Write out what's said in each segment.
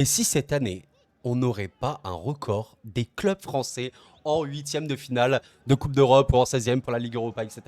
Et si cette année, on n'aurait pas un record des clubs français en huitième de finale de Coupe d'Europe ou en 16e pour la Ligue Europa, etc.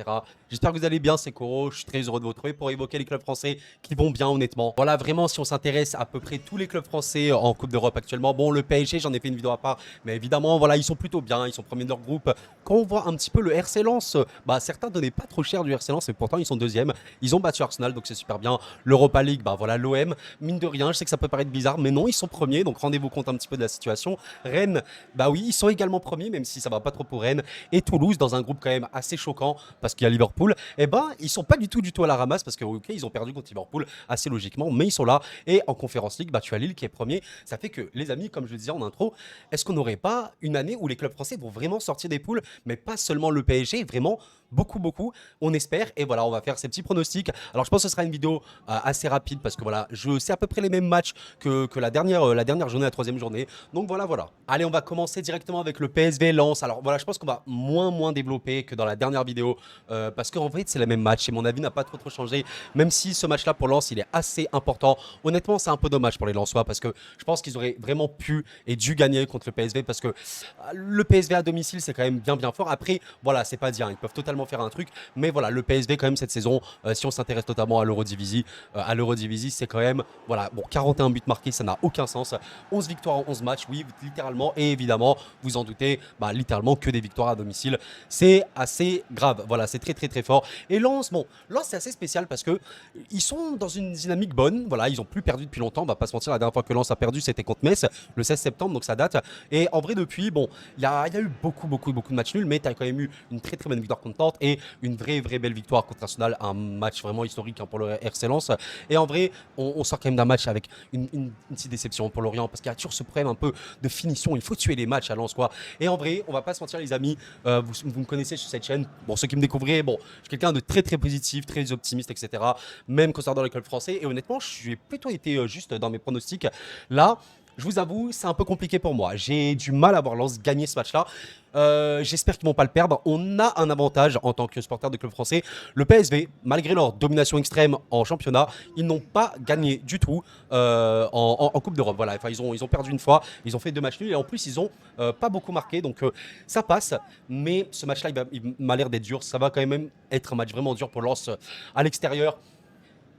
J'espère que vous allez bien, c'est Koro. Je suis très heureux de vous retrouver pour évoquer les clubs français qui vont bien, honnêtement. Voilà, vraiment, si on s'intéresse à peu près tous les clubs français en Coupe d'Europe actuellement, bon, le PSG, j'en ai fait une vidéo à part, mais évidemment, voilà, ils sont plutôt bien, ils sont premiers de leur groupe. Quand on voit un petit peu le RC Lens, bah, certains donnaient pas trop cher du RC Lens, et pourtant, ils sont deuxième. Ils ont battu Arsenal, donc c'est super bien. L'Europa League, bah voilà, l'OM, mine de rien, je sais que ça peut paraître bizarre, mais non, ils sont premiers, donc rendez-vous compte un petit peu de la situation. Rennes, bah oui, ils sont également premiers, même si ça va pas trop pour Rennes. Et Toulouse, dans un groupe quand même assez choquant, parce qu'il y a Liverpool, et ben ils sont pas du tout à la ramasse, parce que ok, ils ont perdu contre Liverpool assez logiquement, mais ils sont là. Et en Conférence League, bah tu as Lille qui est premier. Ça fait que, les amis, comme je le disais en intro, est-ce qu'on n'aurait pas une année où les clubs français vont vraiment sortir des poules, mais pas seulement le PSG, vraiment beaucoup, on espère. Et voilà, on va faire ces petits pronostics. Alors je pense que ce sera une vidéo assez rapide, parce que voilà, je sais à peu près les mêmes matchs que la dernière journée, la troisième journée. Donc voilà. Allez, on va commencer directement avec le PSV Lens. Alors voilà, je pense qu'on va moins développer que dans la dernière vidéo, parce qu'en fait c'est les mêmes matchs et mon avis n'a pas trop changé. Même si ce match-là pour Lens il est assez important. Honnêtement, c'est un peu dommage pour les Lensois, parce que je pense qu'ils auraient vraiment pu et dû gagner contre le PSV, parce que le PSV à domicile c'est quand même bien fort. Après voilà, c'est pas dire, ils peuvent totalement faire un truc, mais voilà, le PSV quand même cette saison, si on s'intéresse notamment à l'Eurodivisie, c'est quand même voilà, bon, 41 buts marqués, ça n'a aucun sens. 11 victoires en 11 matchs, oui, littéralement. Et évidemment, vous en doutez, bah, littéralement que des victoires à domicile. C'est assez grave. Voilà, c'est très fort. Et Lens, bon, Lens, c'est assez spécial parce que ils sont dans une dynamique bonne. Voilà, ils ont plus perdu depuis longtemps. On va pas se mentir, la dernière fois que Lens a perdu, c'était contre Metz, le 16 septembre, donc ça date. Et en vrai, depuis, bon, il y a eu beaucoup de matchs nuls, mais tu as quand même eu une très bonne victoire contre Nantes et une vraie belle victoire contre Arsenal. Un match vraiment historique, hein, pour le RC Lens. Et en vrai, on sort quand même d'un match avec une petite déception pour Lorient, parce qu'il y a toujours ce problème un peu de finition. Il faut tuer les matchs à Lens, quoi. Et en vrai, on va pas se mentir, les amis, vous me connaissez sur cette chaîne. Bon, ceux qui me découvraient, bon, je suis quelqu'un de très positif, très optimiste, etc. Même concernant l'école français. Et honnêtement, j'ai plutôt été juste dans mes pronostics. Là, je vous avoue, c'est un peu compliqué pour moi. J'ai du mal à voir Lens gagner ce match-là. J'espère qu'ils vont pas le perdre. On a un avantage en tant que supporter de club français. Le PSV, malgré leur domination extrême en championnat, ils n'ont pas gagné du tout en Coupe d'Europe. Voilà, enfin, ils ont perdu une fois, ils ont fait deux matchs nuls et en plus ils ont pas beaucoup marqué, donc ça passe. Mais ce match-là, il m'a l'air d'être dur. Ça va quand même être un match vraiment dur pour Lens à l'extérieur.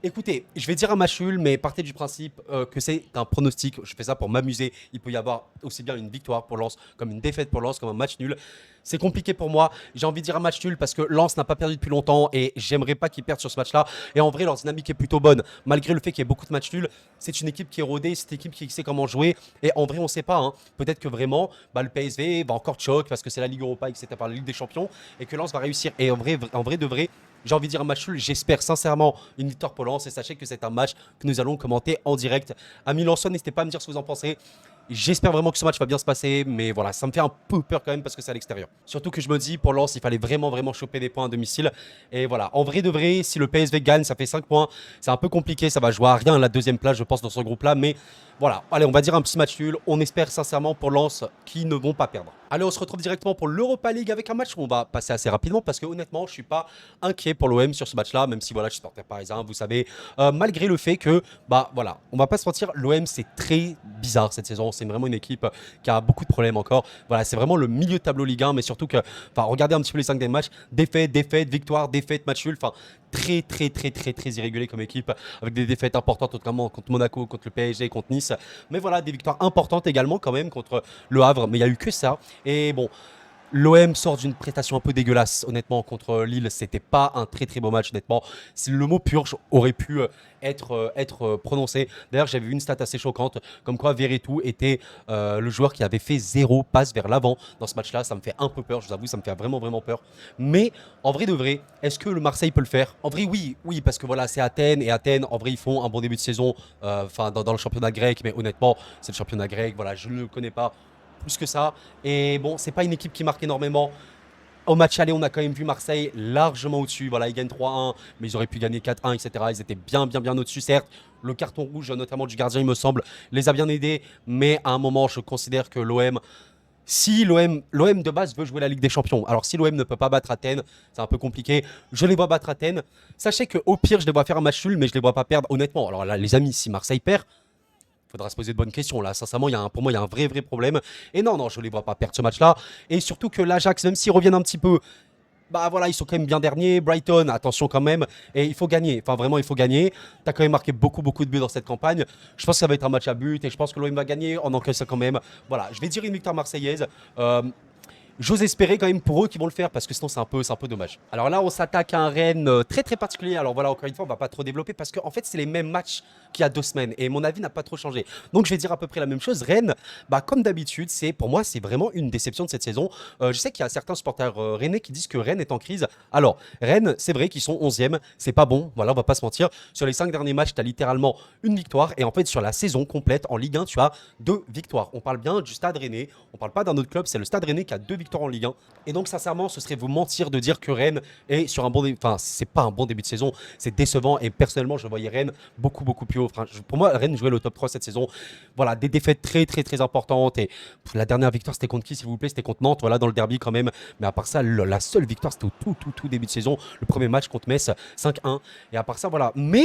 Écoutez, je vais dire un match nul, mais partez du principe que c'est un pronostic. Je fais ça pour m'amuser. Il peut y avoir aussi bien une victoire pour Lens, comme une défaite pour Lens, comme un match nul. C'est compliqué pour moi. J'ai envie de dire un match nul parce que Lens n'a pas perdu depuis longtemps et j'aimerais pas qu'ils perdent sur ce match-là. Et en vrai, leur dynamique est plutôt bonne. Malgré le fait qu'il y ait beaucoup de matchs nuls, c'est une équipe qui est rodée, c'est une équipe qui sait comment jouer. Et en vrai, on ne sait pas, hein. Peut-être que vraiment, bah, le PSV va encore choc parce que c'est la Ligue Europa et que c'était par la Ligue des Champions et que Lens va réussir. Et en vrai de vrai, j'ai envie de dire un match nul. J'espère sincèrement une victoire pour Lens. Et sachez que c'est un match que nous allons commenter en direct. Amis Lensois, n'hésitez pas à me dire ce que vous en pensez. J'espère vraiment que ce match va bien se passer, mais voilà, ça me fait un peu peur quand même parce que c'est à l'extérieur. Surtout que je me dis, pour Lens, il fallait vraiment choper des points à domicile. Et voilà, en vrai de vrai, si le PSV gagne, ça fait 5 points. C'est un peu compliqué, ça va jouer à rien la deuxième place, je pense, dans ce groupe-là. Mais voilà, allez, on va dire un petit match nul. On espère sincèrement pour Lens qui ne vont pas perdre. Allez, on se retrouve directement pour l'Europa League avec un match où on va passer assez rapidement parce que honnêtement, je suis pas inquiet pour l'OM sur ce match-là, même si voilà, je suis supporter parisien, vous savez, malgré le fait que, bah voilà, on va pas se mentir, l'OM c'est très bizarre cette saison. C'est vraiment une équipe qui a beaucoup de problèmes encore. Voilà, c'est vraiment le milieu de tableau Ligue 1, mais surtout que, enfin, regardez un petit peu les 5 des matchs, défaite, victoire, défaite, match nul, enfin, très irrégulier comme équipe, avec des défaites importantes, notamment contre Monaco, contre le PSG, contre Nice. Mais voilà, des victoires importantes également quand même contre le Havre, mais il y a eu que ça. Et bon, l'OM sort d'une prestation un peu dégueulasse, honnêtement, contre Lille. C'était pas un très beau match, honnêtement. Le mot purge aurait pu être prononcé. D'ailleurs, j'avais vu une stat assez choquante, comme quoi Verretou était le joueur qui avait fait 0 passe vers l'avant dans ce match-là. Ça me fait un peu peur, je vous avoue, ça me fait vraiment peur. Mais en vrai de vrai, est-ce que le Marseille peut le faire? En vrai, oui, parce que voilà, c'est Athènes, et Athènes, en vrai, ils font un bon début de saison, enfin, dans le championnat grec, mais honnêtement, c'est le championnat grec, voilà, je ne le connais pas plus que ça. Et bon, c'est pas une équipe qui marque énormément. Au match aller, on a quand même vu Marseille largement au-dessus. Voilà, ils gagnent 3-1, mais ils auraient pu gagner 4-1, etc. Ils étaient bien au-dessus, certes. Le carton rouge, notamment du gardien, il me semble, les a bien aidés. Mais à un moment, je considère que l'OM, si l'OM de base veut jouer la Ligue des Champions, alors si l'OM ne peut pas battre Athènes, c'est un peu compliqué. Je les vois battre Athènes. Sachez qu'au pire, je les vois faire un match nul, mais je les vois pas perdre, honnêtement. Alors là, les amis, si Marseille perd, Faudra se poser de bonnes questions là. Sincèrement, pour moi, il y a un vrai problème. Et non, non, je ne les vois pas perdre ce match-là. Et surtout que l'Ajax, même s'ils reviennent un petit peu, bah voilà, ils sont quand même bien derniers. Brighton, attention quand même. Et il faut gagner. Enfin, vraiment, il faut gagner. Tu as quand même marqué beaucoup de buts dans cette campagne. Je pense que ça va être un match à but. Et je pense que l'OM va gagner. On encaisse ça quand même. Voilà, je vais dire une victoire marseillaise. J'ose espérer quand même pour eux qu'ils vont le faire parce que sinon c'est un peu dommage. Alors là, on s'attaque à un Rennes très particulier. Alors voilà, encore une fois, on va pas trop développer parce qu'en fait, c'est les mêmes matchs qu'il y a 2 semaines et mon avis n'a pas trop changé. Donc je vais dire à peu près la même chose. Rennes, bah, comme d'habitude, pour moi, c'est vraiment une déception de cette saison. Je sais qu'il y a certains supporters rennais qui disent que Rennes est en crise. Alors, Rennes, c'est vrai qu'ils sont 11e, c'est pas bon, voilà, on va pas se mentir. Sur les 5 derniers matchs, tu as littéralement une victoire et en fait, sur la saison complète, en Ligue 1, tu as 2 victoires. On parle bien du Stade Rennais, on parle pas d'un autre club, c'est le Stade Rennais qui a 2 victoires en Ligue 1. Et donc, sincèrement, ce serait vous mentir de dire que Rennes est sur un bon début. Enfin, c'est pas un bon début de saison, c'est décevant. Et personnellement, je voyais Rennes beaucoup plus haut. Enfin, pour moi, Rennes jouait le top 3 cette saison. Voilà, des défaites très importantes. Et la dernière victoire, c'était contre qui, s'il vous plaît? C'était contre Nantes, voilà, dans le derby quand même. Mais à part ça, la seule victoire, c'était au tout début de saison. Le premier match contre Metz, 5-1. Et à part ça, voilà. Mais,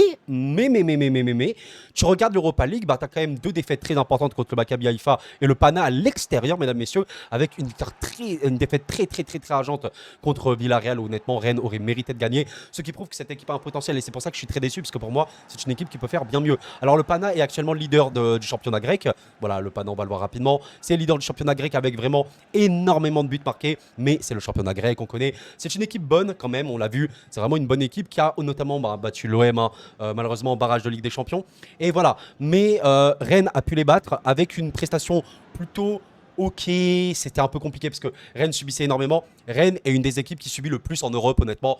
tu regardes l'Europa League, bah, tu as quand même 2 défaites très importantes contre le Maccabi Haïfa et le Pana à l'extérieur, mesdames, messieurs, avec une défaite très rageante contre Villarreal où honnêtement Rennes aurait mérité de gagner, ce qui prouve que cette équipe a un potentiel et c'est pour ça que je suis très déçu parce que pour moi c'est une équipe qui peut faire bien mieux. Alors le Pana est actuellement leader du championnat grec, voilà, le Pana on va le voir rapidement, c'est leader du championnat grec avec vraiment énormément de buts marqués, mais c'est le championnat grec, on connaît, c'est une équipe bonne quand même, on l'a vu, c'est vraiment une bonne équipe qui a notamment battu l'OM malheureusement en barrage de Ligue des Champions et voilà, mais Rennes a pu les battre avec une prestation plutôt ok, c'était un peu compliqué parce que Rennes subissait énormément. Rennes est une des équipes qui subit le plus en Europe, honnêtement.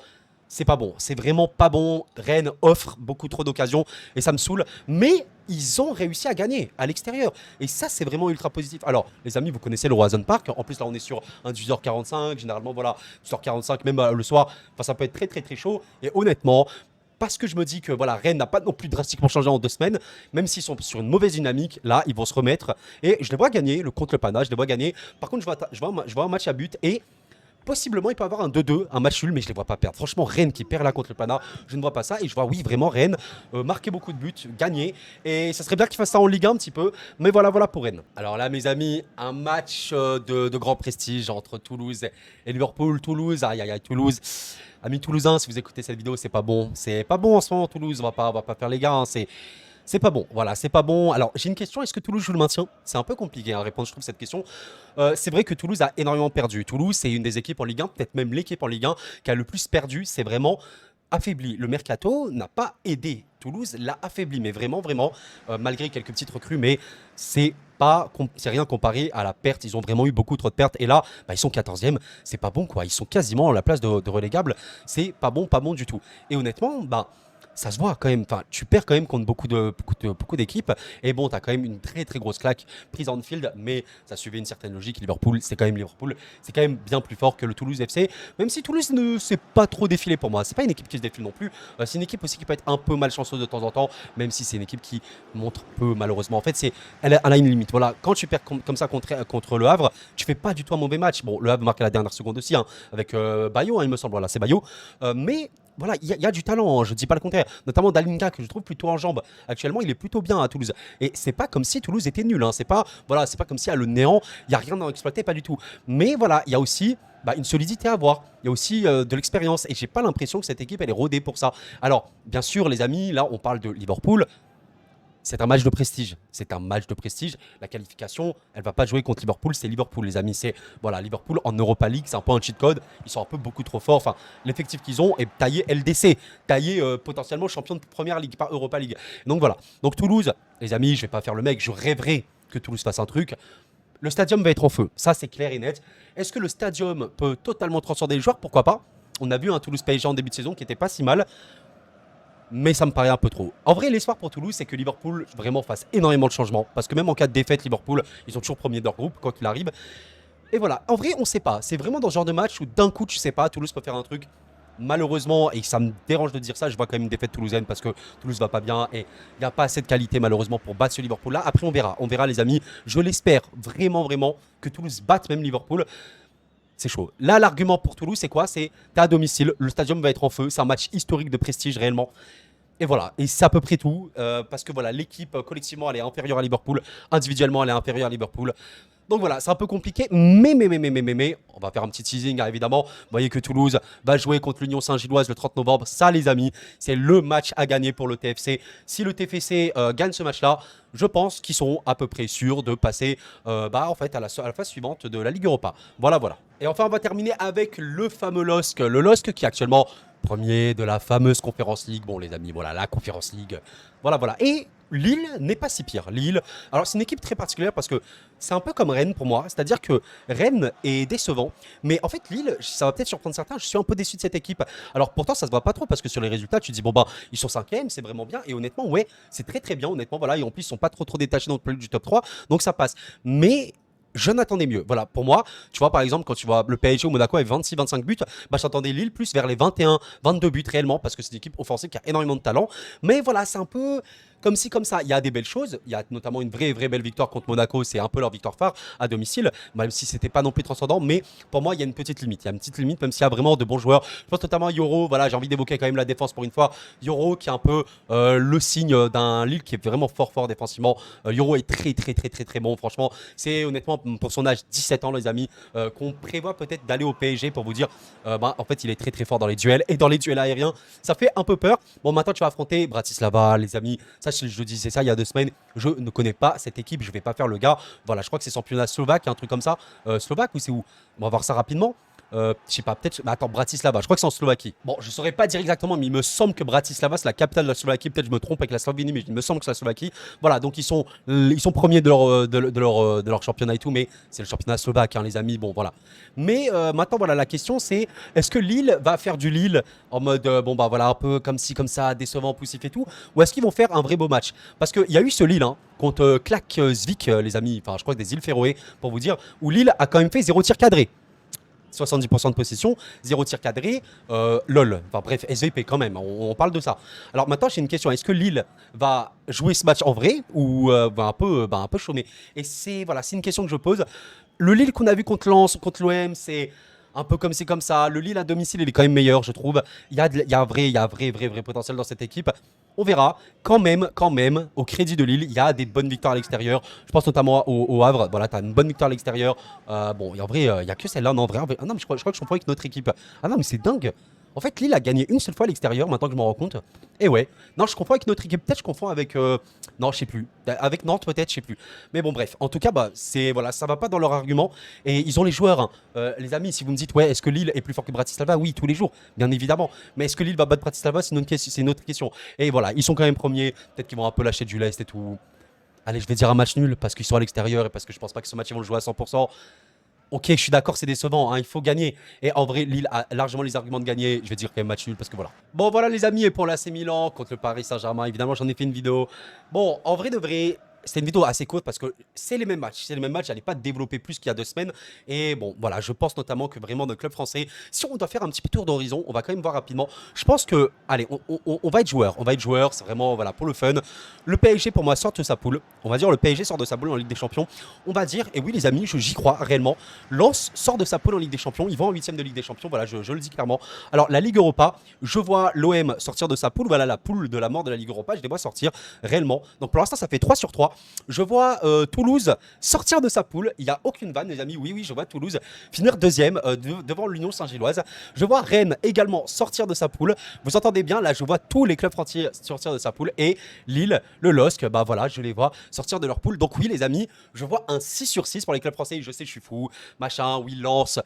C'est pas bon, c'est vraiment pas bon. Rennes offre beaucoup trop d'occasions et ça me saoule. Mais ils ont réussi à gagner à l'extérieur. Et ça, c'est vraiment ultra positif. Alors, les amis, vous connaissez le Roazhon Park. En plus, là, on est sur un 18h45. Généralement, voilà, 18h45, même le soir. Enfin, ça peut être très chaud. Et honnêtement, parce que je me dis que voilà, Rennes n'a pas non plus drastiquement changé en 2 semaines, même s'ils sont sur une mauvaise dynamique, là, ils vont se remettre. Et je les vois gagner contre le Pana, je les vois gagner. Par contre, je vois un match à but et possiblement il peut avoir un 2-2, un match nul, mais je les vois pas perdre. Franchement, Rennes qui perd là contre le Pana, je ne vois pas ça. Et je vois, oui, vraiment Rennes marquer beaucoup de buts, gagner. Et ça serait bien qu'ils fassent ça en Ligue 1 un petit peu. Mais voilà pour Rennes. Alors là, mes amis, un match de grand prestige entre Toulouse et Liverpool. Toulouse, aïe, Toulouse. Amis toulousains, si vous écoutez cette vidéo, c'est pas bon. C'est pas bon en ce moment, Toulouse. On va pas faire les gars. Hein. C'est pas bon. Voilà, c'est pas bon. Alors, j'ai une question. Est-ce que Toulouse joue le maintien? C'est un peu compliqué à répondre, je trouve, cette question. C'est vrai que Toulouse a énormément perdu. Toulouse, c'est une des équipes en Ligue 1, peut-être même l'équipe en Ligue 1 qui a le plus perdu. C'est vraiment affaibli. Le mercato n'a pas aidé. Toulouse l'a affaibli, mais vraiment, malgré quelques petites recrues, mais c'est rien comparé à la perte. Ils ont vraiment eu beaucoup trop de pertes. Et là, ils sont 14e. C'est pas bon, quoi. Ils sont quasiment à la place de relégable. C'est pas bon du tout. Et honnêtement, ça se voit quand même. Enfin, tu perds quand même contre beaucoup d'équipes. Et bon, tu as quand même une très grosse claque prise en field, mais ça suivait une certaine logique. Liverpool, c'est quand même bien plus fort que le Toulouse FC. Même si Toulouse ne s'est pas trop défilé pour moi. C'est pas une équipe qui se défile non plus. C'est une équipe aussi qui peut être un peu malchanceuse de temps en temps, même si c'est une équipe qui montre peu malheureusement. En fait, elle a une limite. Voilà, quand tu perds comme ça contre le Havre, tu fais pas du tout un mauvais match. Bon, le Havre marque à la dernière seconde aussi, hein, avec Bayo, hein, il me semble. Voilà, c'est Bayo. Mais voilà, il y a du talent, hein, je ne dis pas le contraire. Notamment Dalinga, que je trouve plutôt en jambes. Actuellement, il est plutôt bien à Toulouse. Et c'est pas comme si Toulouse était nul. Hein. C'est pas comme si à le néant, il n'y a rien à exploiter, pas du tout. Mais voilà, il y a aussi une solidité à avoir. Il y a aussi de l'expérience. Et j'ai pas l'impression que cette équipe, elle est rodée pour ça. Alors, bien sûr, les amis, là, on parle de Liverpool. C'est un match de prestige. C'est un match de prestige. La qualification, elle va pas jouer contre Liverpool. C'est Liverpool, les amis. C'est Liverpool en Europa League. C'est un peu un cheat code. Ils sont un peu beaucoup trop forts. Enfin, l'effectif qu'ils ont est taillé LDC, taillé potentiellement champion de première ligue, pas Europa League. Donc voilà. Donc Toulouse, les amis, je vais pas faire le mec. Je rêverais que Toulouse fasse un truc. Le stadium va être en feu. Ça, c'est clair et net. Est-ce que le stadium peut totalement transcender les joueurs? Pourquoi pas? On a vu un Toulouse PSG en début de saison qui était pas si mal. Mais ça me paraît un peu trop. En vrai, l'espoir pour Toulouse, c'est que Liverpool vraiment fasse énormément de changements. Parce que même en cas de défaite, Liverpool, ils sont toujours premiers de leur groupe, quoi qu'il arrive. Et voilà, en vrai, on sait pas. C'est vraiment dans ce genre de match où d'un coup, tu sais pas, Toulouse peut faire un truc. Malheureusement, et ça me dérange de dire ça, je vois quand même une défaite toulousaine parce que Toulouse va pas bien et il n'y a pas assez de qualité malheureusement pour battre ce Liverpool-là. Après, on verra les amis. Je l'espère vraiment que Toulouse batte même Liverpool. C'est chaud. Là, l'argument pour Toulouse, c'est quoi? C'est t'es à domicile, le stadium va être en feu, c'est un match historique de prestige réellement. Et voilà, et c'est à peu près tout, parce que voilà, l'équipe collectivement elle est inférieure à Liverpool, individuellement elle est inférieure à Liverpool. Donc voilà, c'est un peu compliqué, mais, on va faire un petit teasing, hein, évidemment. Vous voyez que Toulouse va jouer contre l'Union Saint-Gilloise le 30 novembre. Ça, les amis, c'est le match à gagner pour le TFC. Si le TFC gagne ce match-là, je pense qu'ils sont à peu près sûrs de passer en fait, à la phase suivante de la Ligue Europa. Voilà, voilà. Et enfin, on va terminer avec le fameux LOSC. Le LOSC qui est actuellement premier de la fameuse Conference League. Bon, les amis, voilà, la Conference League. Voilà, voilà. Et Lille n'est pas si pire. Lille, alors c'est une équipe très particulière parce que c'est un peu comme Rennes pour moi. C'est-à-dire que Rennes est décevant. Mais en fait, Lille, ça va peut-être surprendre certains, je suis un peu déçu de cette équipe. Alors pourtant, ça se voit pas trop parce que sur les résultats, tu te dis, bon, bah, ils sont cinquième, c'est vraiment bien. Et honnêtement, ouais, c'est très très bien. Honnêtement, voilà. Et en plus, ils sont pas trop détachés non plus du top 3. Donc ça passe. Mais je n'attendais mieux. Voilà, pour moi, tu vois, par exemple, quand tu vois le PSG au Monaco avec 26-25 buts, bah, j'attendais Lille plus vers les 21-22 buts réellement, parce que c'est une équipe offensive qui a énormément de talent. Mais voilà, c'est un peu comme si, comme ça. Il y a des belles choses. Il y a notamment une vraie belle victoire contre Monaco. C'est un peu leur victoire phare à domicile, même si c'était pas non plus transcendant. Mais pour moi, il y a une petite limite. Il y a une petite limite, même s'il y a vraiment de bons joueurs. Je pense notamment à Yoro. Voilà, j'ai envie d'évoquer quand même la défense pour une fois. Yoro qui est un peu le signe d'un Lille qui est vraiment fort défensivement. Yoro est très bon. Franchement, c'est honnêtement pour son âge, 17 ans, les amis, qu'on prévoit peut-être d'aller au PSG pour vous dire, en fait, il est très fort dans les duels et dans les duels aériens. Ça fait un peu peur. Bon, maintenant, tu vas affronter Bratislava, les amis. Ça, je disais ça il y a 2 semaines. Je ne connais pas cette équipe. Je vais pas faire le gars. Voilà, je crois que c'est championnat slovaque, un truc comme ça. Slovaque ou c'est où? On va voir ça rapidement. Je sais pas, peut-être. Bah, attends, Bratislava, je crois que c'est en Slovaquie. Bon, je saurais pas dire exactement, mais il me semble que Bratislava, c'est la capitale de la Slovaquie. Peut-être je me trompe avec la Slovénie, mais il me semble que c'est la Slovaquie. Voilà, donc ils sont premiers de leur championnat et tout, mais c'est le championnat slovaque, hein, les amis. Bon, voilà. Mais maintenant, voilà, la question c'est est-ce que Lille va faire du Lille en mode, bon, bah voilà, un peu comme ci, comme ça, décevant, poussif et tout, ou est-ce qu'ils vont faire un vrai beau match? Parce qu'il y a eu ce Lille, hein, contre Klaksvik, les amis, enfin, je crois que des îles Féroé, pour vous dire, où Lille a quand même fait 0 tir cadré. 70% de possession, 0 tir cadré, lol. Enfin bref, SVP quand même, on parle de ça. Alors maintenant, j'ai une question. Est-ce que Lille va jouer ce match en vrai ou va un peu chômer? Et c'est voilà, c'est une question que je pose. Le Lille qu'on a vu contre Lens, contre l'OM, c'est un peu comme c'est comme ça. Le Lille à domicile, il est quand même meilleur, je trouve. Il y a un vrai potentiel dans cette équipe. On verra. Quand même, au crédit de Lille, il y a des bonnes victoires à l'extérieur. Je pense notamment au Havre. Voilà, tu as une bonne victoire à l'extérieur. Bon, et en vrai, il n'y a que celle-là. Non, ah non, mais je crois que je comprends avec notre équipe. Ah non, mais c'est dingue. En fait, Lille a gagné une seule fois à l'extérieur, maintenant que je m'en rends compte. Et ouais. Non, je confonds avec notre équipe. Peut-être je confonds avec. Non, je sais plus. Avec Nantes, peut-être, je sais plus. Mais bon, bref. En tout cas, bah, voilà, ça va pas dans leur argument. Et ils ont les joueurs, hein. Les amis, si vous me dites, ouais, est-ce que Lille est plus fort que Bratislava? Oui, tous les jours, bien évidemment. Mais est-ce que Lille va battre Bratislava? C'est une autre question. Et voilà, ils sont quand même premiers. Peut-être qu'ils vont un peu lâcher du lest et tout. Allez, je vais dire un match nul parce qu'ils sont à l'extérieur et parce que je pense pas que ce match ils vont le jouer à 100%. Ok, je suis d'accord, c'est décevant, hein, il faut gagner. Et en vrai, Lille a largement les arguments de gagner. Je vais dire quand même match nul parce que voilà. Bon, voilà les amis, et pour l'AC Milan contre le Paris Saint-Germain, évidemment, j'en ai fait une vidéo. Bon, en vrai de vrai, c'était une vidéo assez courte parce que c'est les mêmes matchs. C'est les mêmes matchs, j'allais pas développer plus qu'il y a 2 semaines. Et bon, voilà, je pense notamment que vraiment notre club français, si on doit faire un petit peu tour d'horizon, on va quand même voir rapidement. Je pense que, allez, on va être joueur. On va être joueur, c'est vraiment voilà, pour le fun. Le PSG, pour moi, sort de sa poule. On va dire le PSG sort de sa poule en Ligue des Champions. On va dire, et oui, les amis, j'y crois réellement. Lens sort de sa poule en Ligue des Champions. Ils vont en huitième de Ligue des Champions. Voilà, je le dis clairement. Alors, la Ligue Europa, je vois l'OM sortir de sa poule. Voilà, la poule de la mort de la Ligue Europa. Je les vois sortir réellement. Donc, pour l'instant, ça fait 3 sur 3. Je vois Toulouse sortir de sa poule. Il n'y a aucune vanne, les amis. Oui, je vois Toulouse finir deuxième devant l'Union Saint-Gilloise. Je vois Rennes également sortir de sa poule. Vous entendez bien, là, je vois tous les clubs français sortir de sa poule. Et Lille, le LOSC, bah voilà, je les vois sortir de leur poule. Donc, oui, les amis, je vois un 6 sur 6 pour les clubs français. Je sais, je suis fou. Machin, oui, Lens.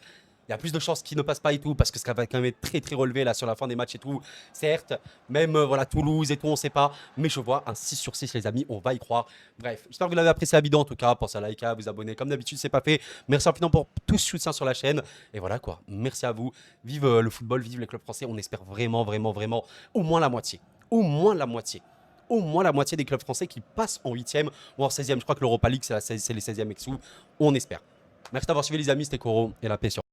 Il y a plus de chances qu'ils ne passent pas et tout, parce que ça va quand même être très relevé là sur la fin des matchs et tout. Certes, même voilà Toulouse et tout, on sait pas. Mais je vois un 6 sur 6 les amis, on va y croire. Bref, j'espère que vous l'avez apprécié la vidéo en tout cas. Pensez à liker, à vous abonner. Comme d'habitude, c'est pas fait. Merci infiniment pour tout ce soutien sur la chaîne. Et voilà quoi, merci à vous. Vive le football, vive les clubs français. On espère vraiment au moins la moitié. Au moins la moitié. Au moins la moitié des clubs français qui passent en 8e ou en 16e. Je crois que l'Europa League, c'est les 16e et On espère. Merci d'avoir suivi les amis, c'était Koro et la paix sur